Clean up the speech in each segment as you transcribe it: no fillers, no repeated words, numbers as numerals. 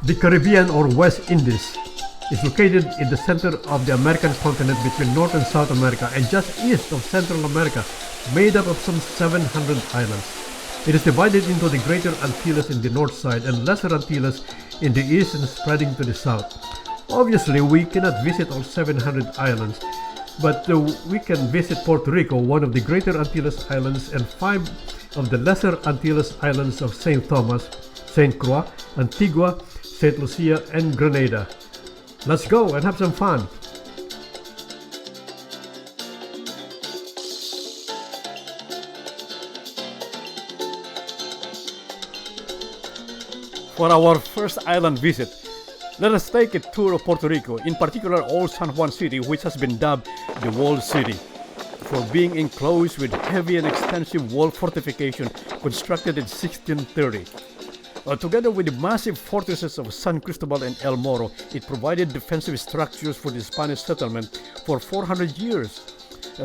The Caribbean or West Indies is located in the center of the American continent between North and South America and just east of Central America, made up of some 700 islands. It is divided into the Greater Antilles in the north side and Lesser Antilles in the east and spreading to the south. Obviously, we cannot visit all 700 islands, but we can visit Puerto Rico, one of the Greater Antilles Islands, and 5 of the Lesser Antilles Islands of St. Thomas, St. Croix, Antigua, St. Lucia, and Grenada. Let's go and have some fun! For our first island visit, let us take a tour of Puerto Rico, in particular Old San Juan City, which has been dubbed the Walled City, for being enclosed with heavy and extensive wall fortification constructed in 1630. Together with the massive fortresses of San Cristobal and El Morro, it provided defensive structures for the Spanish settlement for 400 years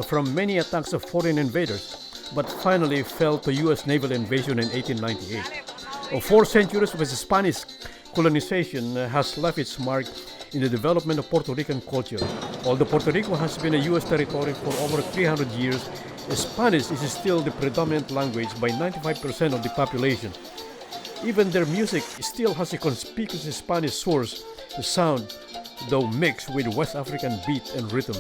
from many attacks of foreign invaders, but finally fell to U.S. naval invasion in 1898. 4 centuries of Spanish colonization has left its mark in the development of Puerto Rican culture. Although Puerto Rico has been a U.S. territory for over 300 years, Spanish is still the predominant language by 95% of the population. Even their music still has a conspicuous Spanish source sound, though mixed with West African beat and rhythm.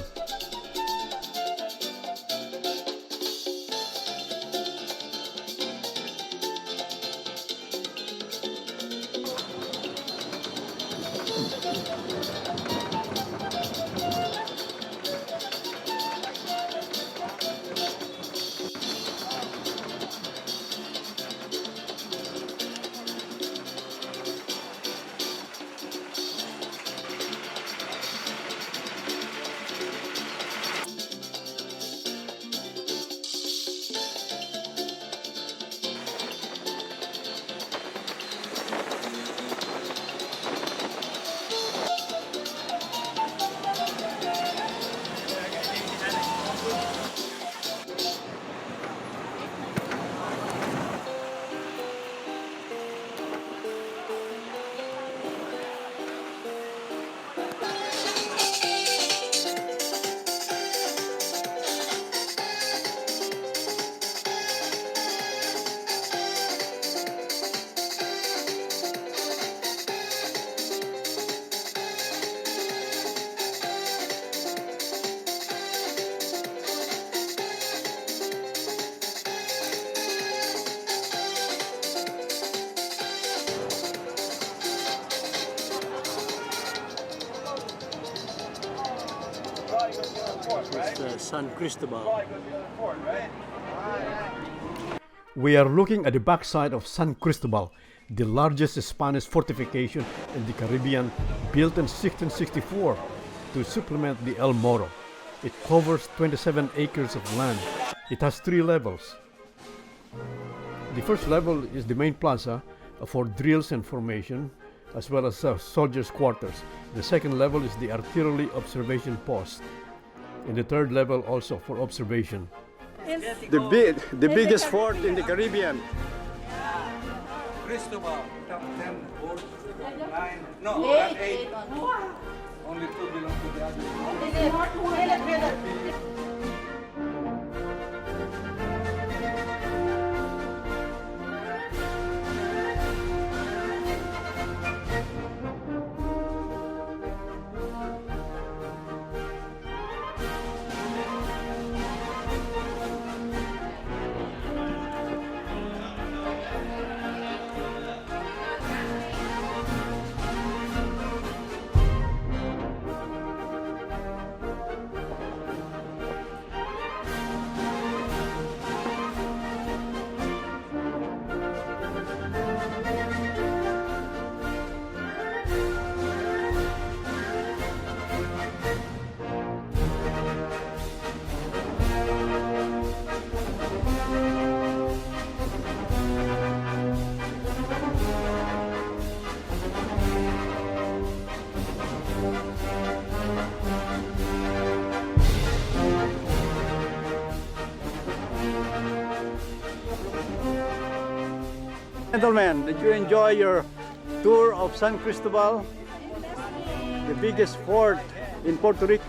San Cristobal. We are looking at the backside of San Cristobal, the largest Spanish fortification in the Caribbean, built in 1664 to supplement the El Morro. It covers 27 acres of land. It has 3 levels. The first level is the main plaza for drills and formation, as well as soldiers' quarters. The second level is the artillery observation post. And the third level also for observation. The biggest fort in the Caribbean. Cristobal, top 10, 4, 9, no, 8. Only 2 belong to the other. Gentlemen, did you enjoy your Tour of San Cristobal, the biggest fort in Puerto Rico.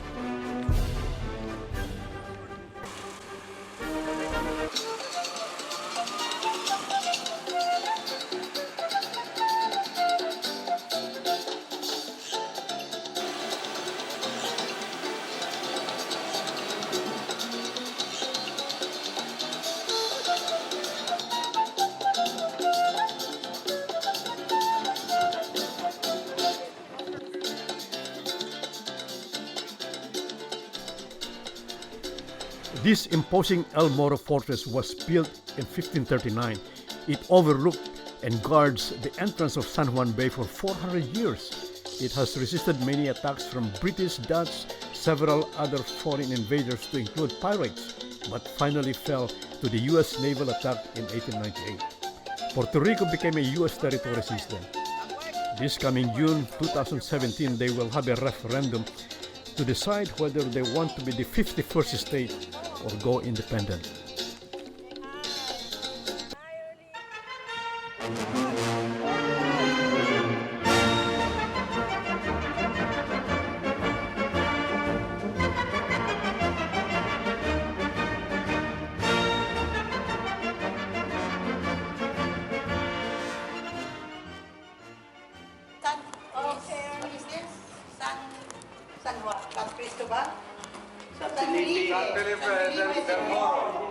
This imposing El Moro fortress was built in 1539. It overlooked and guards the entrance of San Juan Bay for 400 years. It has resisted many attacks from British, Dutch, several other foreign invaders to include pirates, but finally fell to the U.S. naval attack in 1898. Puerto Rico became a U.S. territory since then. This coming June 2017, they will have a referendum to decide whether they want to be the 51st state or go independent. What is this? San what? San Cristobal? San Felipe del Moro.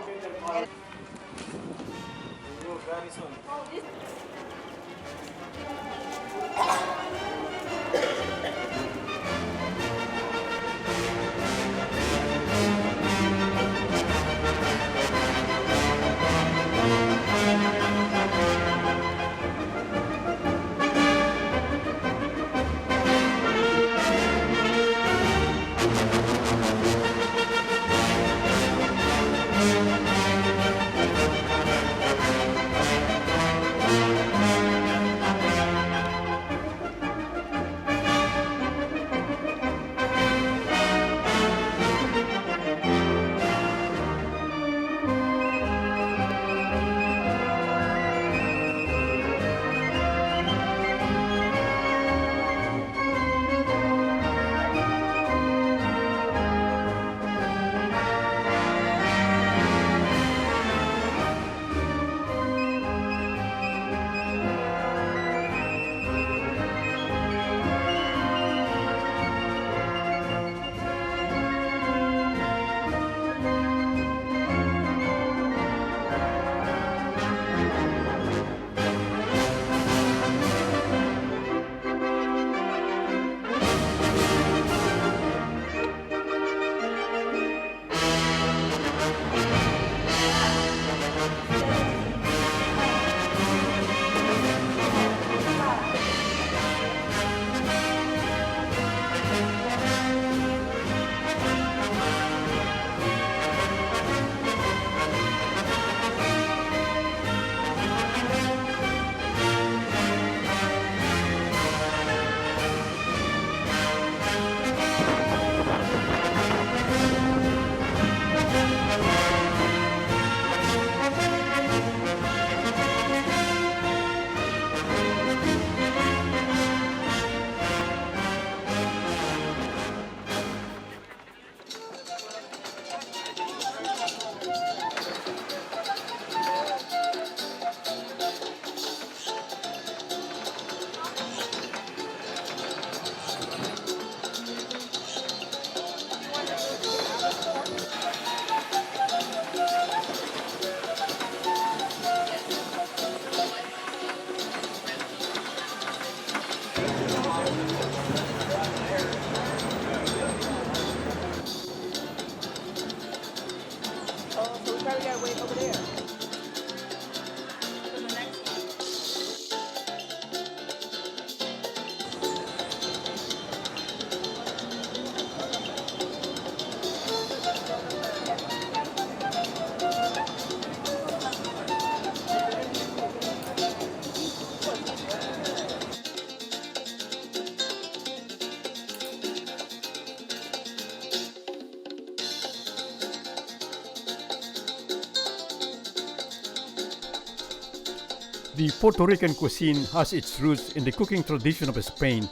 The Puerto Rican cuisine has its roots in the cooking tradition of Spain,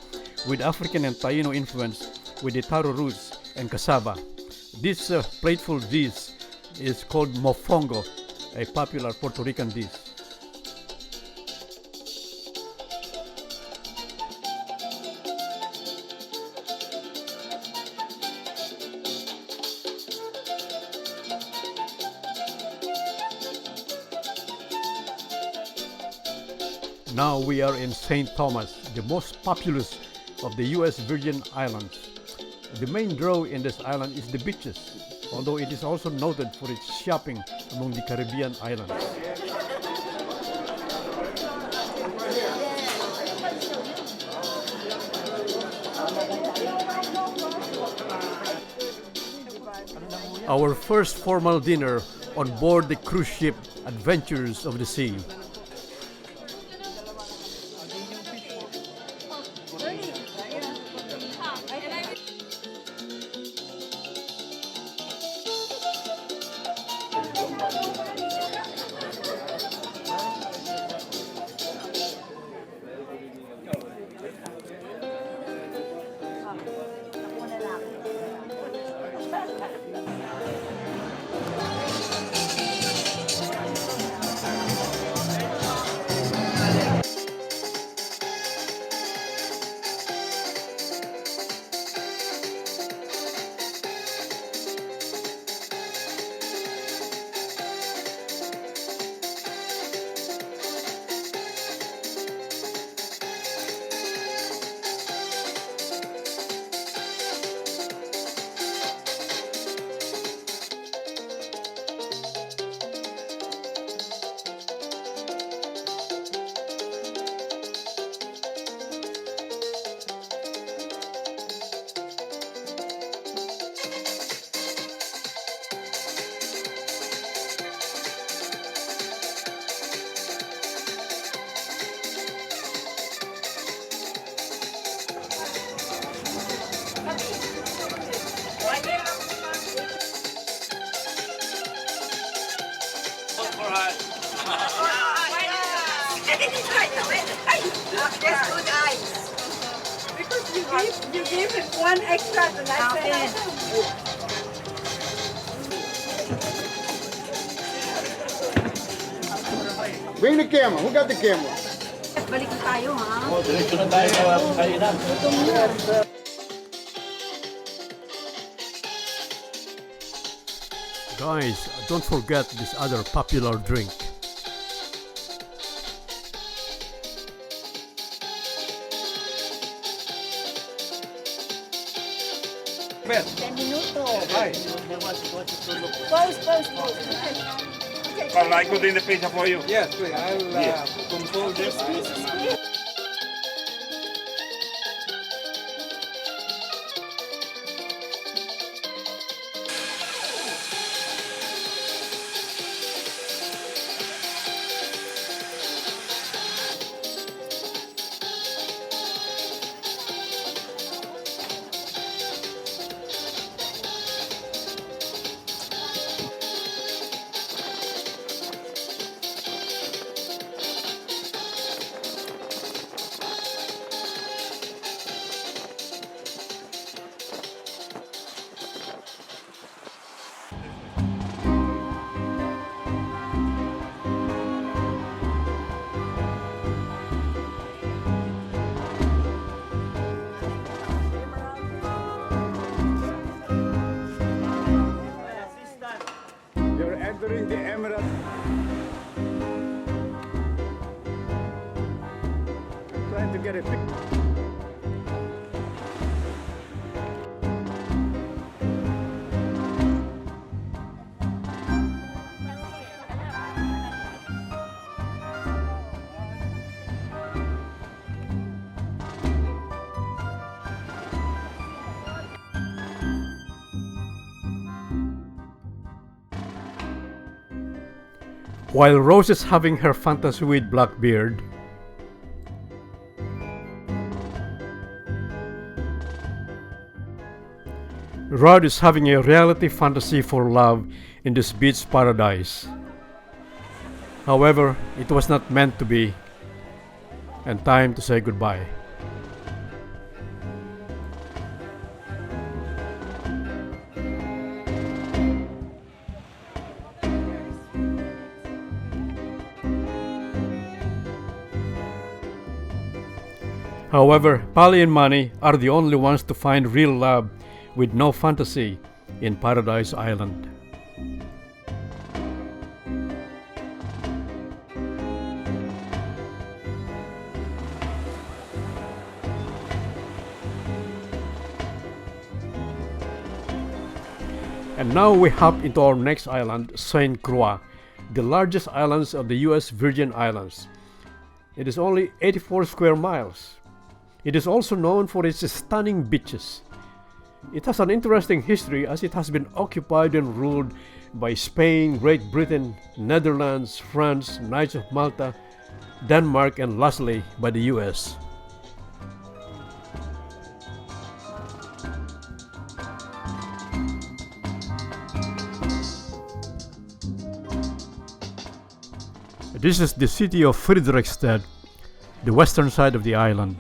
with African and Taino influence with the taro roots and cassava. This plateful dish is called mofongo, a popular Puerto Rican dish. Now we are in St. Thomas, the most populous of the U.S. Virgin Islands. The main draw in this island is the beaches, although it is also noted for its shopping among the Caribbean islands. Our first formal dinner on board the cruise ship Adventures of the Sea. Just good eyes. Because you gave him one extra the next day. Bring the camera. Who got the camera? Balik na tayo, ha? Diretso na tayo sa kainan. Guys, don't forget this other popular drink. Ben. 10 minutos. Hi. Pause. Carl, I put in the pizza for you. Yes, please. I'll compose this. You're entering the Emerald. Trying to get a picture. While Rose is having her fantasy with Blackbeard, Rod is having a reality fantasy for love in this beach paradise. However, it was not meant to be, and time to say goodbye. However, Pali and Mani are the only ones to find real love with no fantasy in Paradise Island. And now we hop into our next island, St Croix, the largest islands of the US Virgin Islands. It is only 84 square miles. It is also known for its stunning beaches. It has an interesting history as it has been occupied and ruled by Spain, Great Britain, Netherlands, France, Knights of Malta, Denmark, and lastly by the US. This is the city of Fredrikstad, the western side of the island.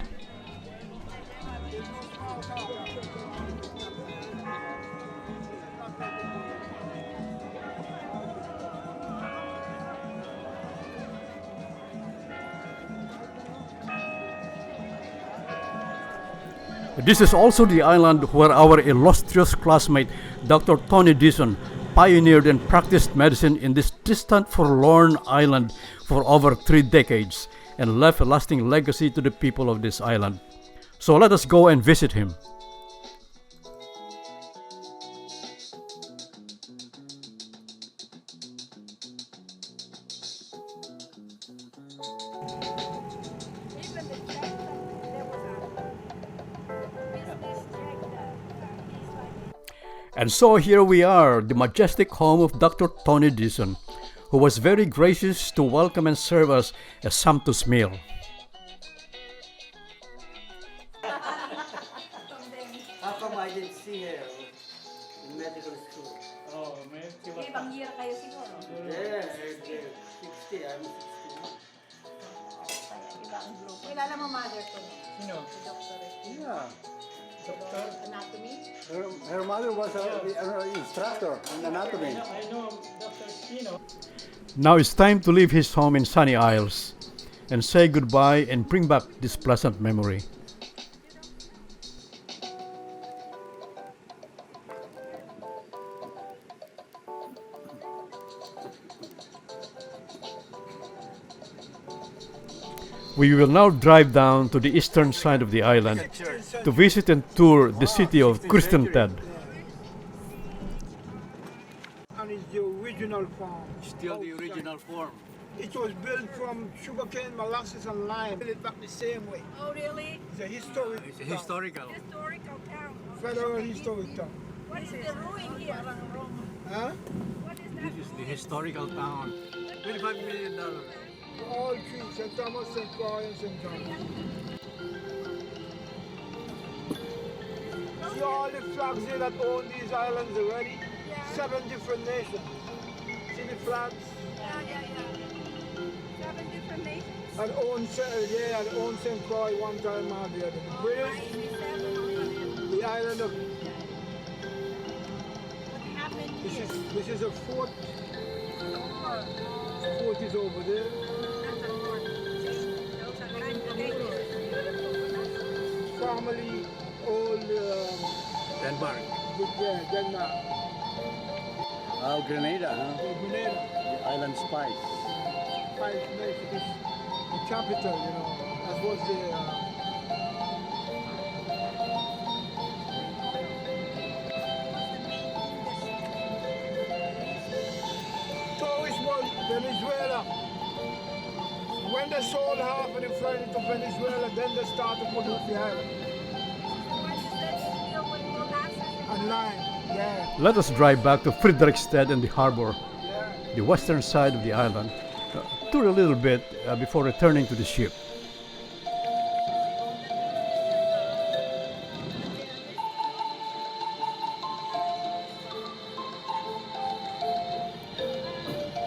This is also the island where our illustrious classmate Dr. Tony Dison pioneered and practiced medicine in this distant, forlorn island for over 3 decades and left a lasting legacy to the people of this island. So let us go and visit him. And so here we are, the majestic home of Dr. Tony Dison, who was very gracious to welcome and serve us a sumptuous meal. How come I didn't see her in medical school? Oh, man. Ibang year kayo siguro. Yeah, 60, I'm 61. Kaya ibang grupo. Kilala mo mother ko? Sino? Si Dr. Yeah. Doctor? Anatomy? Her mother was an instructor in anatomy. I know Dr. Spino. Now it's time to leave his home in Sunny Isles and say goodbye and bring back this pleasant memory. We will now drive down to the eastern side of the island to visit and tour the city of Christiansted. And it's the original farm. Still the original form. It was built from sugarcane, molasses, and lime. Built it back the same way. Oh, really? It's a historic It's town. historical. Historical town. Federal historic town. What is the ruin here? Huh? What is that? This is the historical town. $25 million. All three, St. Thomas, St. Croix, and St. John. See all the flags here that own these islands already? Yeah. 7 different nations. See the flags? Yeah. 7 different nations. And own St. Croix one time out the other. The British, 97. the island of... What happened here? This is a fort. Fort is over there. That's a fort. See? Those are kind of beautiful. Formerly old Denmark. Denmark. Oh, Grenada, huh? Grenada. The island spice. Five nations. The capital, you know. That was the. Tourist was Venezuela. When they sold half of the furniture to Venezuela, then they started to pollute the island. What is that deal with molasses? And lime, yeah. Let us drive back to Fredrikstad and the harbor, Yeah. the western side of the island, tour a little bit before returning to the ship.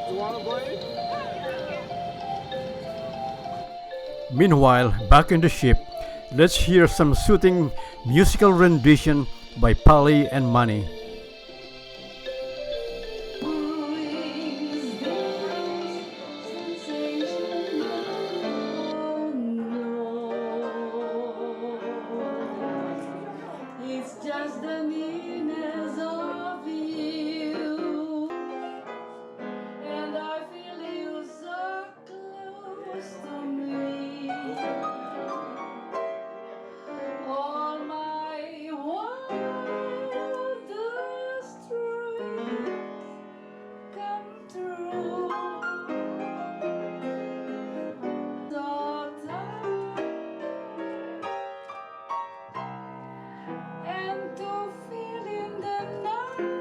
You want to go in? Meanwhile, back in the ship, let's hear some soothing musical rendition by Pali and Mani. It's just the nearness of you, and I feel you so close to me. All my wildest dreams come true. So tired and to feel in the night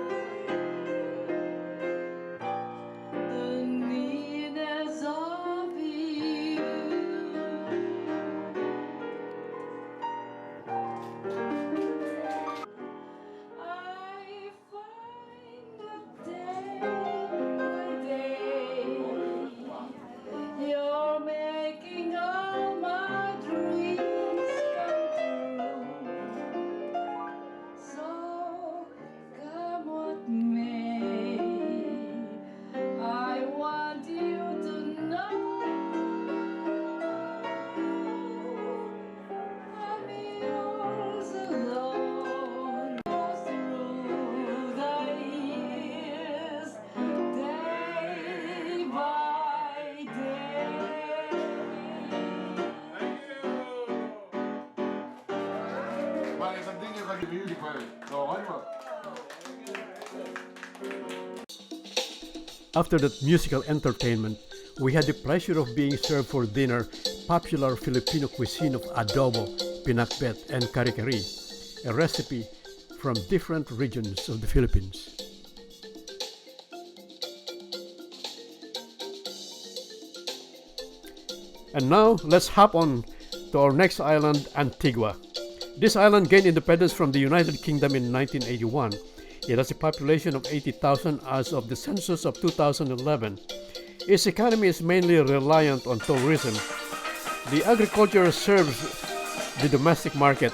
the nearness of you. I find that day by day you're making all my dreams come true. So come what may, I want you to know I'm yours alone. Goes through the years, day by day. Vale, continue con the beautiful. So, one more. After that musical entertainment, we had the pleasure of being served for dinner popular Filipino cuisine of adobo, pinakbet, and kari-kari, a recipe from different regions of the Philippines. And now, let's hop on to our next island, Antigua. This island gained independence from the United Kingdom in 1981. It has a population of 80,000 as of the census of 2011. Its economy is mainly reliant on tourism. The agriculture serves the domestic market.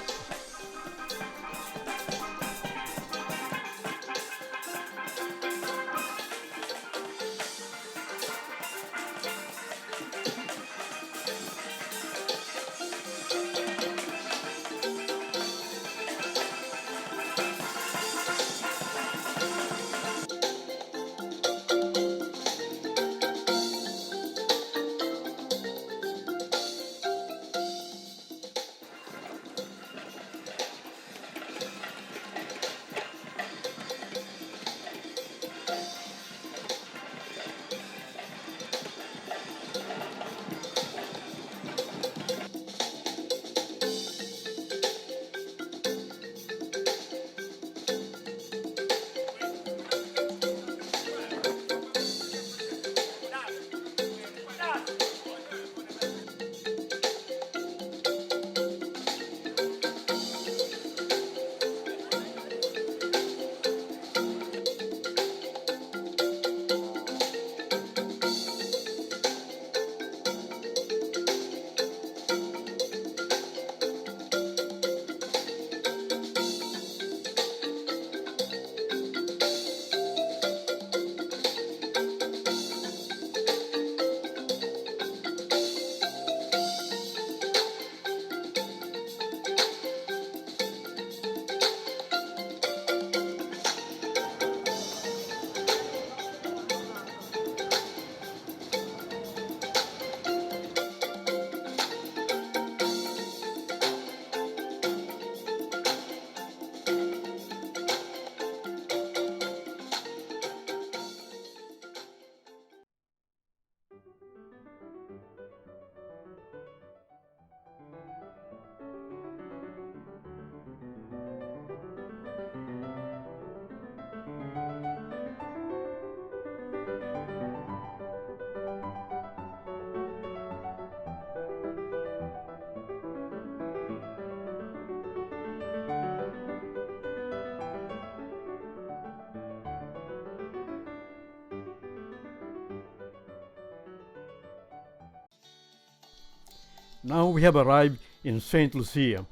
Now we have arrived in St. Lucia.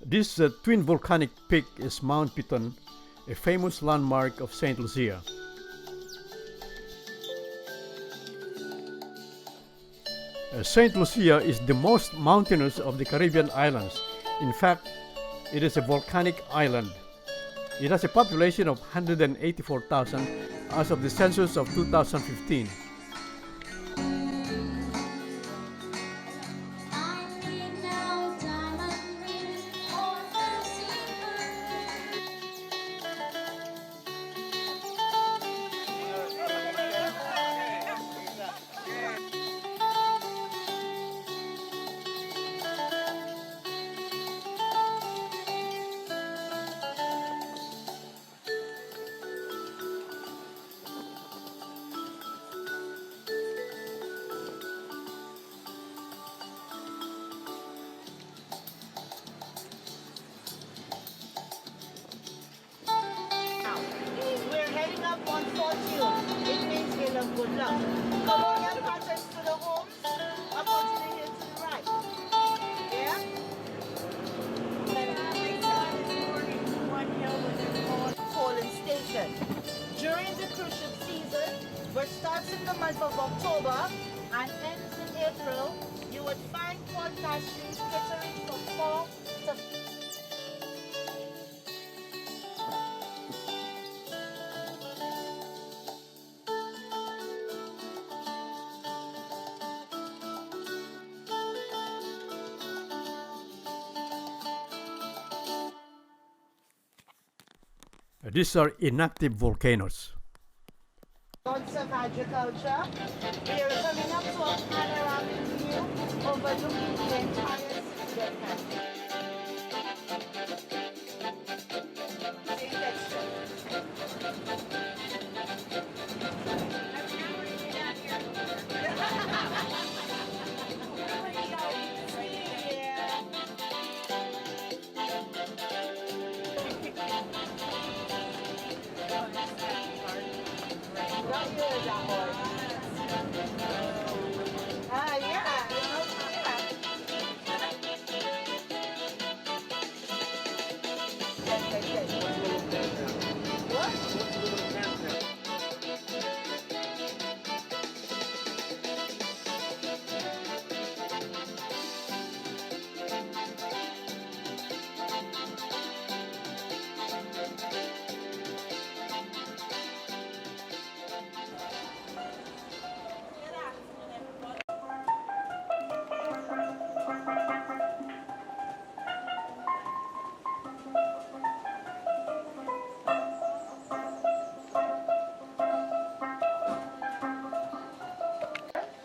This twin volcanic peak is Mount Piton, a famous landmark of St. Lucia. St. Lucia is the most mountainous of the Caribbean islands. In fact, it is a volcanic island. It has a population of 184,000 as of the census of 2015. We're heading up on Fortune. It means hill of good luck. Colonial contents to the homes, up onto the hill to the right. Yeah? One hill with a polling station. During the cruise ship season, which starts in the month of October and ends in April, you would find port stations catering from 4 to These are inactive volcanoes. lots of agriculture. We are coming up to a panoramic view overlooking the entire city of Antigua.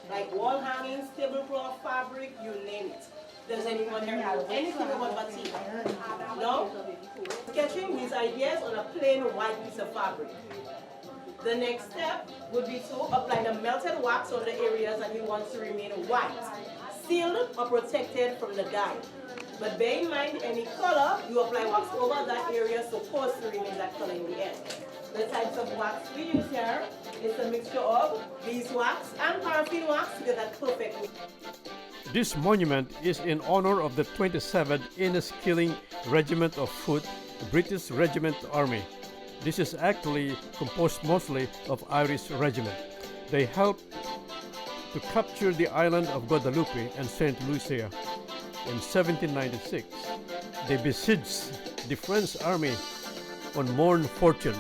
Like wall hangings, tablecloth, fabric, you name it. Does anyone here know anything about batik? No? Sketching his ideas on a plain white piece of fabric. The next step would be to apply the melted wax on the areas that he wants to remain white, sealed or protected from the dye. But bear in mind, any color, you apply wax over that area supposed to remain that color in the end. The types of wax we use here is a mixture of beeswax and paraffin wax to get that perfect mix. This monument is in honor of the 27th Inniskilling Regiment of Foot, British Regiment Army. This is actually composed mostly of Irish regiment. They helped to capture the island of Guadeloupe and St. Lucia in 1796. They besieged the French army on Morne Fortune.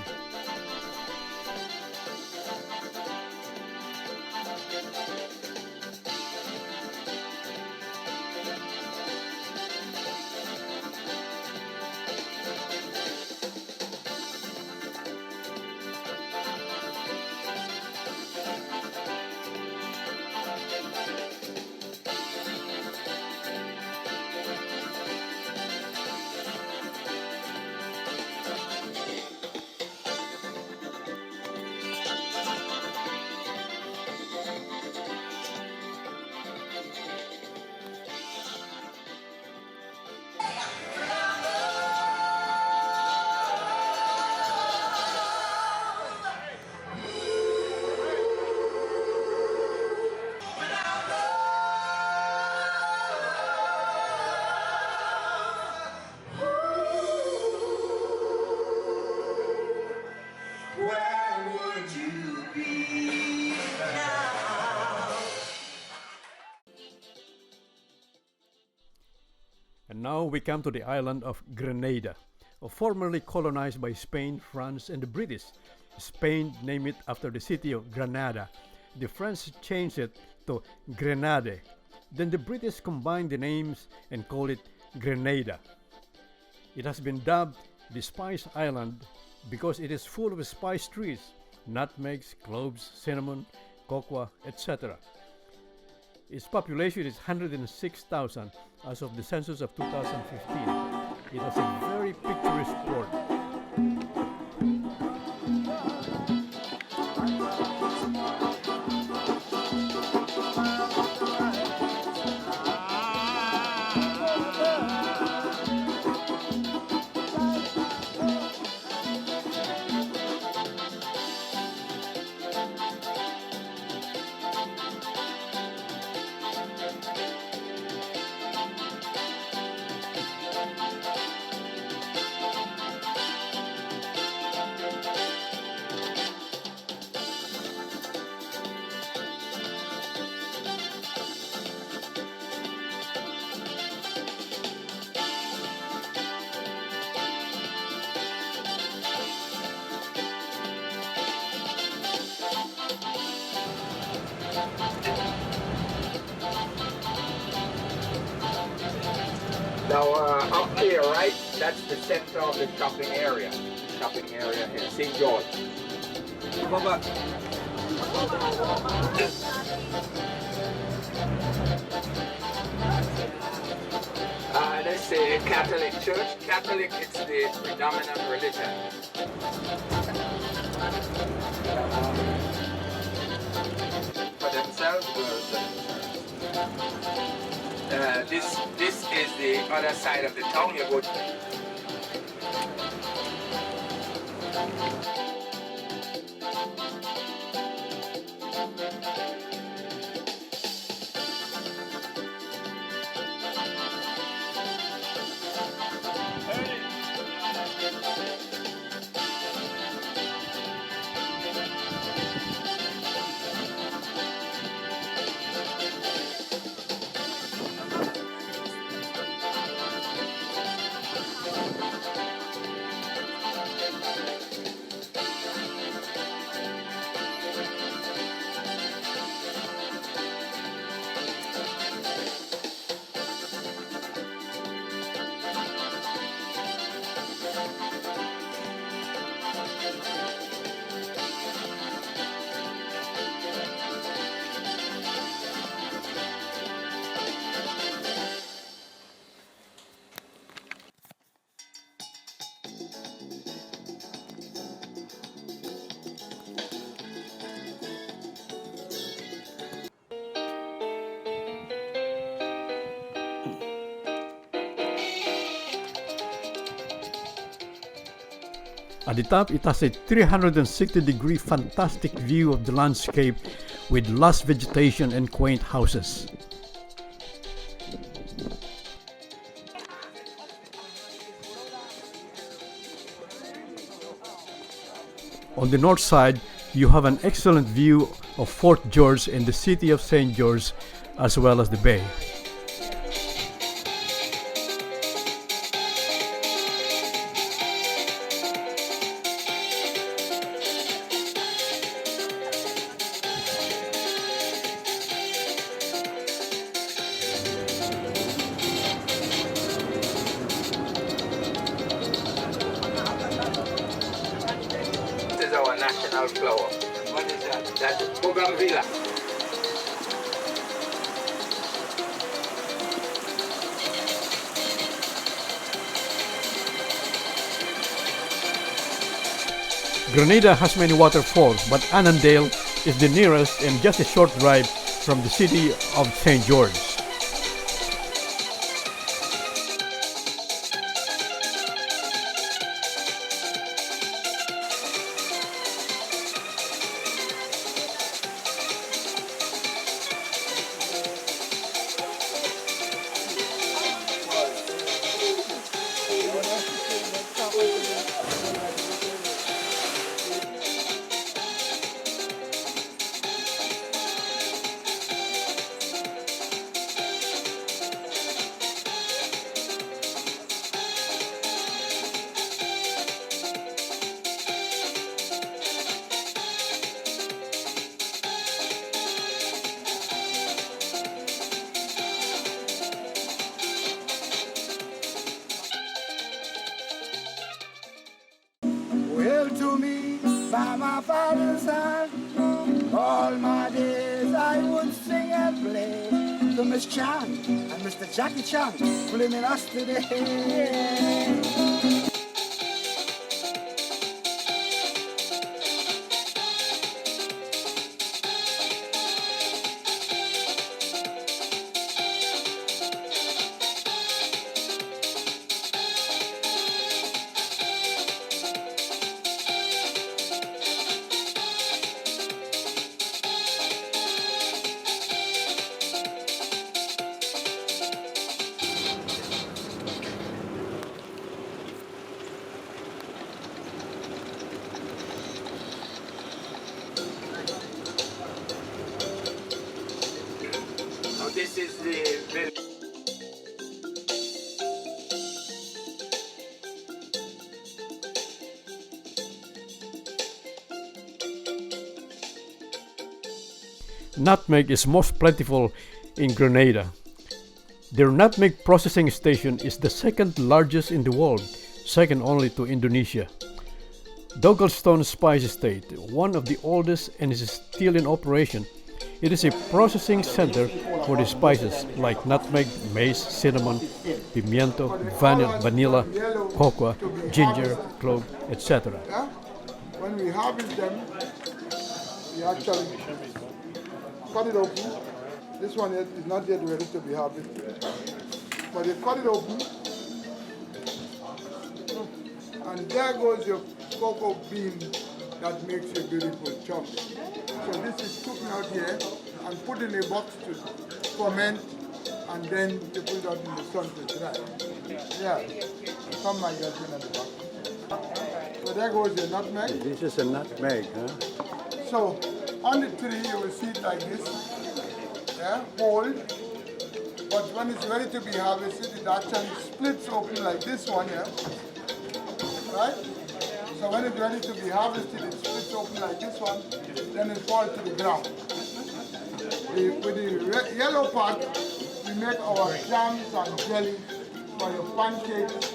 where would you be now? And now we come to the island of Grenada, formerly colonized by Spain, France, and the British. Spain named it after the city of Grenada. The French changed it to Grenade. Then the British combined the names and called it Grenada. It has been dubbed the Spice Island because it is full of spice trees, nutmegs, cloves, cinnamon, cocoa, etc. Its population is 106,000 as of the census of 2015. It has a very picturesque port. Now up here, right, that's the center of the shopping area. Shopping area in St. George. Baba. That's the Catholic Church. Catholic, it's the predominant religion. For themselves, this is the other side of the town. You go. At the top, it has a 360-degree fantastic view of the landscape with lush vegetation and quaint houses. On the north side, you have an excellent view of Fort George and the city of St. George, as well as the bay. This is our national flower. What is that? That's Bougainvillea. Grenada has many waterfalls, but Annandale is the nearest and just a short drive from the city of St. George. father's house. All my days I would sing and play to Miss Chan and Mr. Jackie Chan, blaming us today. Now this is the village. Nutmeg is most plentiful in Grenada. Their nutmeg processing station is the second largest in the world, second only to Indonesia. Douglaston Spice Estate, one of the oldest and is still in operation. It is a processing center for the spices like nutmeg, mace, cinnamon, pimiento, vanilla, cocoa, ginger, clove, etc. When we harvest them, we actually cut it open. This one is not yet ready to be harvested. But you cut it open, and there goes your cocoa bean that makes a beautiful chocolate. So this is taken out here and put in a box to ferment, and then you put it out in the sun to dry. Yeah, some magazine at the back. So there goes your nutmeg. This is a nutmeg, huh? So on the tree you will see it like this, yeah, whole. But when it's ready to be harvested, it actually splits open like this one here, right? So when it's ready to be harvested, it splits open like this one, then it falls to the ground. With the yellow part, we make our jams and jellies for your pancakes.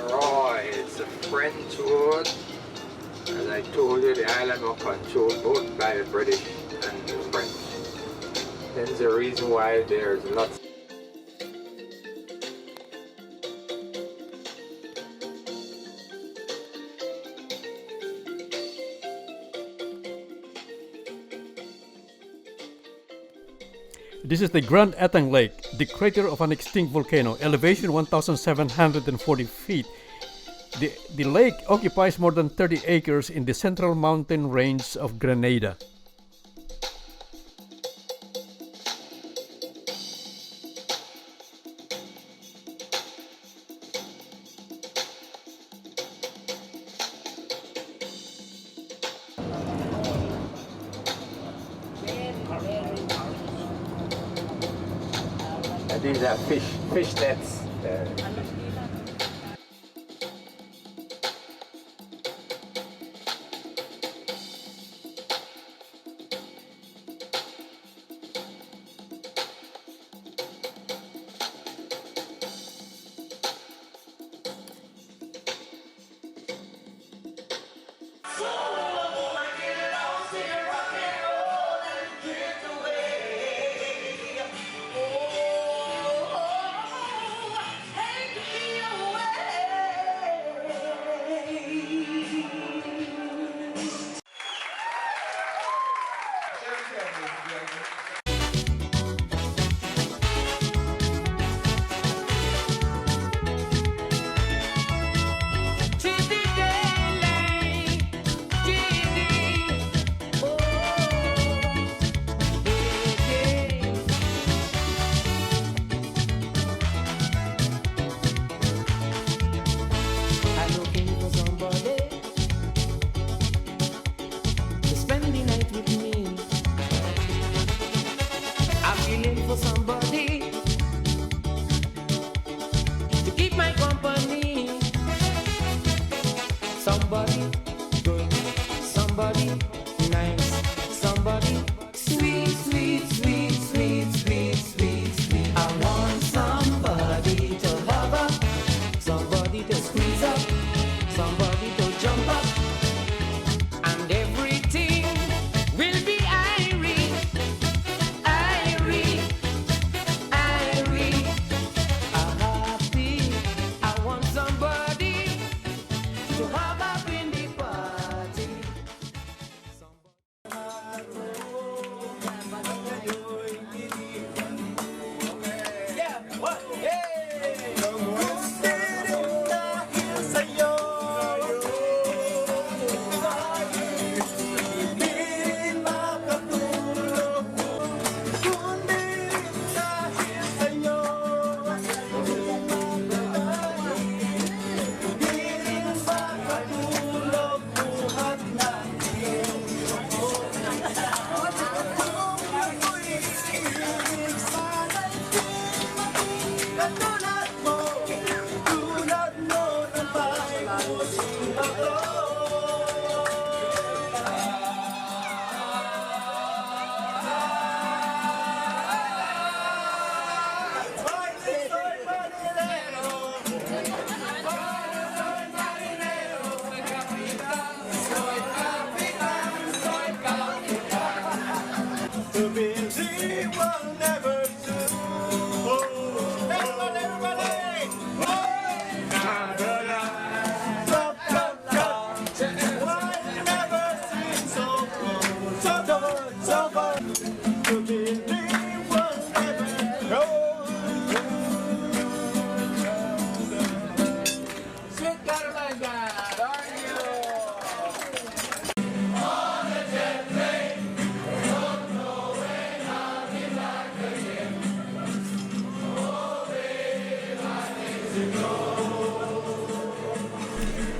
Roy, it's a French word. As I told you, the island was controlled both by the British and the French. That's the reason why there's lots. This is the Grand Etang Lake, the crater of an extinct volcano, elevation 1,740 feet. The lake occupies more than 30 acres in the central mountain range of Grenada. These are fish nets.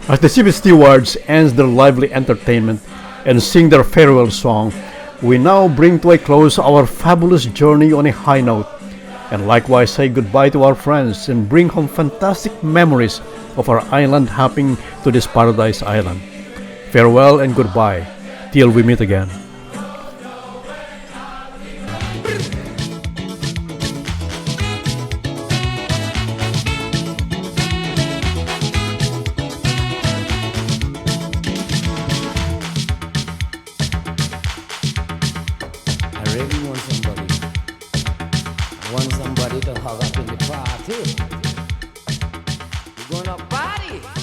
As the ship stewards ends their lively entertainment and sing their farewell song, we now bring to a close our fabulous journey on a high note, and likewise say goodbye to our friends and bring home fantastic memories of our island hopping to this paradise island. Farewell and goodbye, till we meet again. I really want somebody. I want somebody to hug up in the party. We're gonna party.